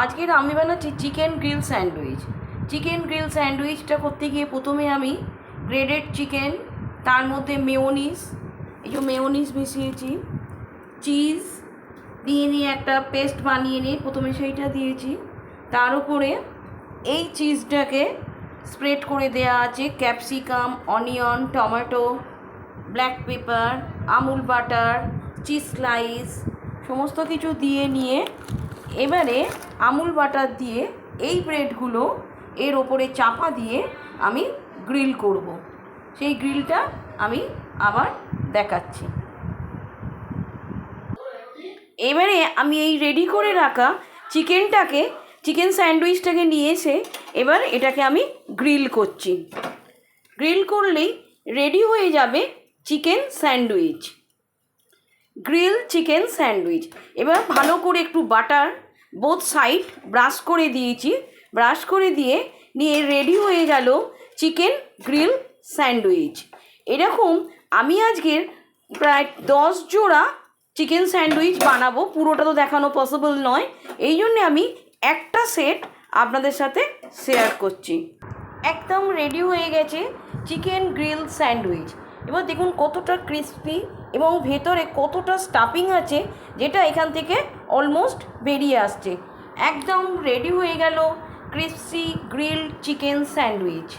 আজকের আমি বানাচ্ছি chicken grill sandwich. Chicken grill স্যান্ডউইচটা করতে গিয়ে প্রথমে আমি গ্রেডেড চিকেন, তার মধ্যে মেয়োনিজ, এই যে মেয়োনিজ মিশিয়েছি, চিজ দিয়ে নিয়ে একটা পেস্ট বানিয়ে নিয়ে প্রথমে সেইটা দিয়েছি। তার উপরে এই চিজটাকে স্প্রেড করে দেওয়া আছে capsicum, onion, tomato, black pepper, Amul butter, cheese slice সমস্ত কিছু দিয়ে নিয়ে এবারে আমুল বাটার দিয়ে এই ব্রেডগুলো এর ওপরে চাপা দিয়ে আমি গ্রিল করব। সেই গ্রিলটা আমি আবার দেখাচ্ছি। এবারে আমি এই রেডি করে রাখা চিকেন স্যান্ডউইচটাকে নিয়ে এসে এবার এটাকে আমি গ্রিল করছি। গ্রিল করলেই রেডি হয়ে যাবে chicken sandwich, grill chicken sandwich. এবার ভালো করে একটু বাটার বোথ সাইড ব্রাশ করে দিয়েছি। ব্রাশ করে দিয়ে নিয়ে রেডি হয়ে গেল চিকেন গ্রিল স্যান্ডউইচ। এরকম আমি আজকের প্রায় 10 জোড়া চিকেন স্যান্ডউইচ বানাবো, পুরোটা তো দেখানো পসিবল নয়, এই জন্যে আমি একটা সেট আপনাদের সাথে শেয়ার করছি। একদম রেডি হয়ে গেছে চিকেন গ্রিল স্যান্ডউইচ। এবার দেখুন কতটা ক্রিস্পি এবং ভেতরে কতটা স্টাফিং আছে, যেটা এখান থেকে অলমোস্ট বেরিয়ে আসছে। একদম রেডি হয়ে গেল ক্রিস্পি গ্রিল চিকেন স্যান্ডউইচ।